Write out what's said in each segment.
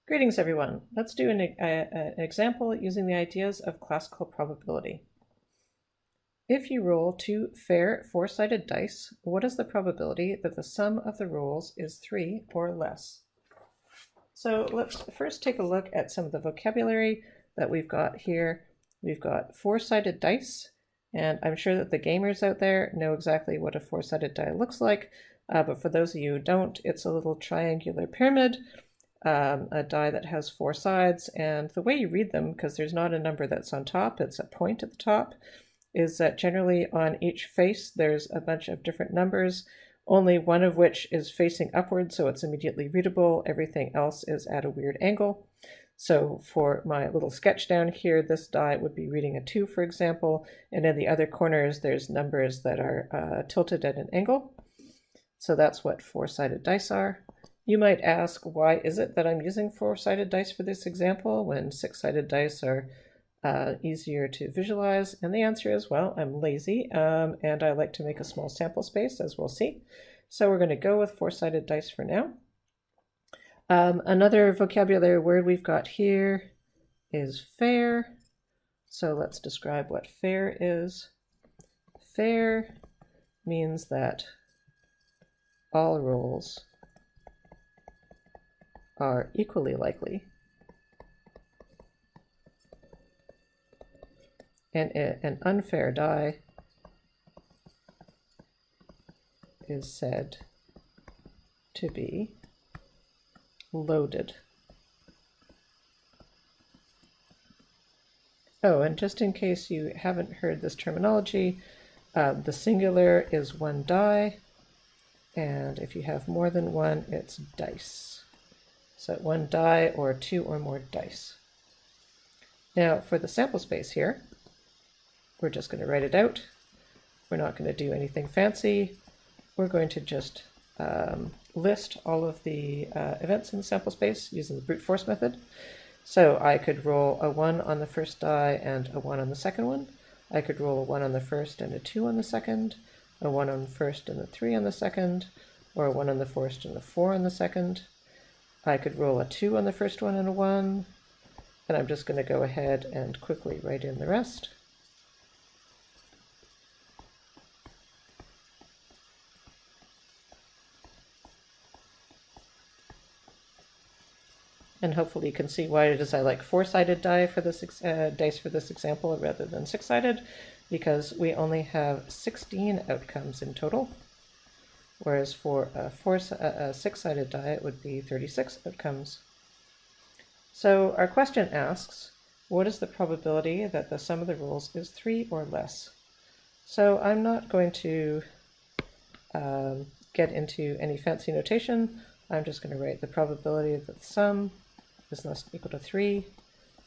Greetings, everyone. Let's do an example using the ideas of classical probability. If you roll two fair four-sided dice, what is the probability that the sum of the rolls is 3 or less? So let's first take a look at some of the vocabulary that we've got here. We've got four-sided dice, and I'm sure that the gamers out there know exactly what a four-sided die looks like, but for those of you who don't, it's a little triangular pyramid, a die that has four sides, and the way you read them, because there's not a number that's on top, it's a point at the top, is that generally on each face there's a bunch of different numbers, only one of which is facing upward, so it's immediately readable. Everything else is at a weird angle. So for my little sketch down here, this die would be reading a 2, for example, and in the other corners there's numbers that are tilted at an angle. So that's what four-sided dice are. You might ask, why is it that I'm using four-sided dice for this example when six-sided dice are easier to visualize? And the answer is, well, I'm lazy and I like to make a small sample space, as we'll see. So we're going to go with four-sided dice for now. Another vocabulary word we've got here is fair. So let's describe what fair is. Fair means that all rolls are equally likely, and an unfair die is said to be loaded. Oh, and just in case you haven't heard this terminology, the singular is one die, and if you have more than one, it's dice. So one die or two or more dice. Now for the sample space here, we're just going to write it out. We're not going to do anything fancy. We're going to just list all of the events in the sample space using the brute force method. So I could roll a 1 on the first die and a 1 on the second one. I could roll a 1 on the first and a 2 on the second, a 1 on the first and a 3 on the second, or a 1 on the first and a 4 on the second. I could roll a 2 on the first one and a 1, and I'm just going to go ahead and quickly write in the rest. And hopefully you can see why it is I like four-sided dice for this example rather than six-sided, because we only have 16 outcomes in total, whereas for a six-sided die it would be 36 outcomes. So our question asks, what is the probability that the sum of the rolls is 3 or less? So I'm not going to get into any fancy notation. I'm just going to write the probability that the sum is less than or equal to 3,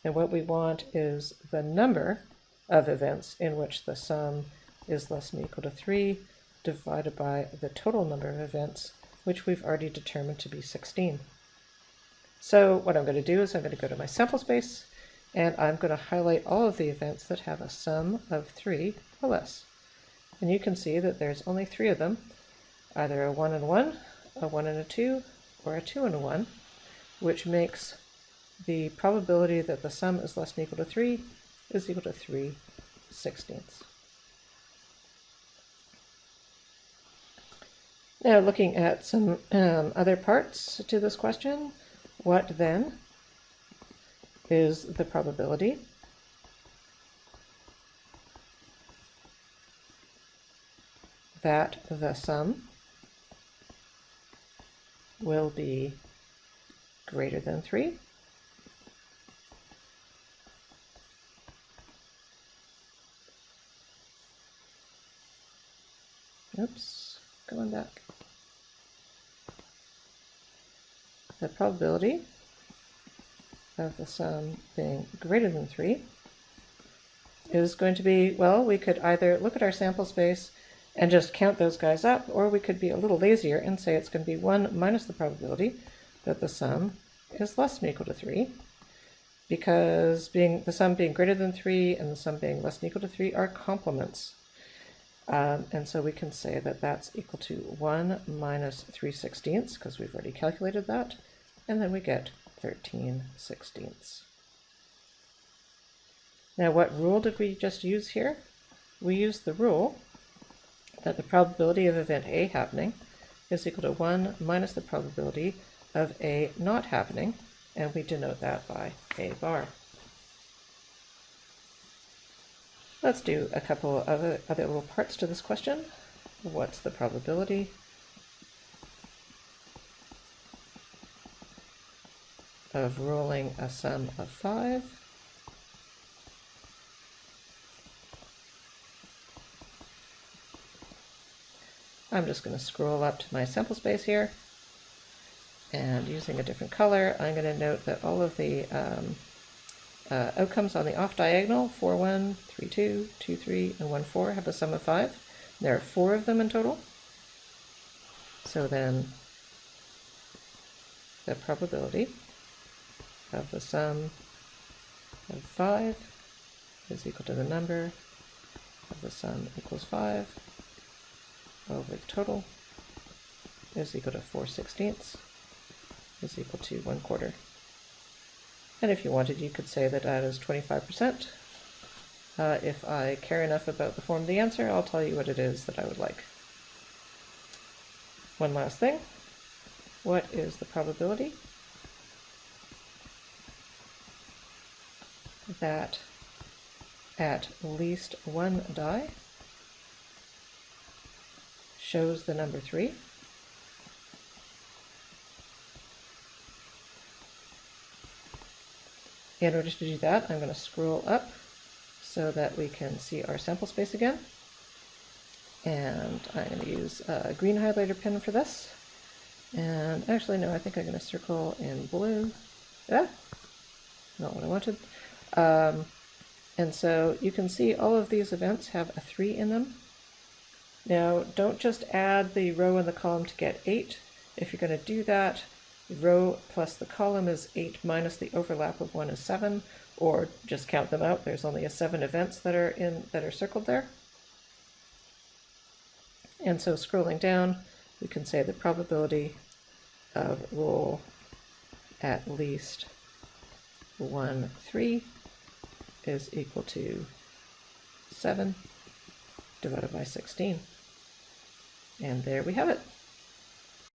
and what we want is the number of events in which the sum is less than or equal to 3 divided by the total number of events, which we've already determined to be 16. So what I'm going to do is I'm going to go to my sample space, and I'm going to highlight all of the events that have a sum of 3 or less. And you can see that there's only 3 of them, either a 1 and 1, a 1 and a 2, or a 2 and a 1, which makes the probability that the sum is less than or equal to 3 is equal to 3/16. Now looking at some other parts to this question, what then is the probability that the sum will be greater than 3? Oops, going back. The probability of the sum being greater than 3 is going to be, well, we could either look at our sample space and just count those guys up, or we could be a little lazier and say it's going to be 1 minus the probability that the sum is less than or equal to 3, because the sum being greater than 3 and the sum being less than or equal to 3 are complements. And so we can say that that's equal to 1 minus 3/16, because we've already calculated that, and then we get 13/16. Now, what rule did we just use here? We used the rule that the probability of event A happening is equal to 1 minus the probability of A not happening, and we denote that by A bar. Let's do a couple of other little parts to this question. What's the probability of rolling a sum of 5? I'm just going to scroll up to my sample space here, and using a different color, I'm going to note that all of the outcomes on the off diagonal, 4, 1, 3, 2, 2, 3, and 1, 4, have a sum of 5. There are 4 of them in total. So then the probability of the sum of 5 is equal to the number of the sum equals 5 over the total is equal to 4/16 is equal to 1/4. And if you wanted, you could say that that is 25%. If I care enough about the form of the answer, I'll tell you what it is that I would like. One last thing. What is the probability that at least one die shows the number 3? In order to do that, I'm going to scroll up so that we can see our sample space again. And I'm going to use a green highlighter pen for this. And actually, no, I think I'm going to circle in blue. Ah, not what I wanted. And so you can see all of these events have a 3 in them. Now, don't just add the row and the column to get 8. If you're going to do that, the row plus the column is 8 minus the overlap of 1 is 7, or just count them out. There's only 7 events that are circled there. And so scrolling down, we can say the probability of roll at least 1, 3 is equal to 7 divided by 16. And there we have it.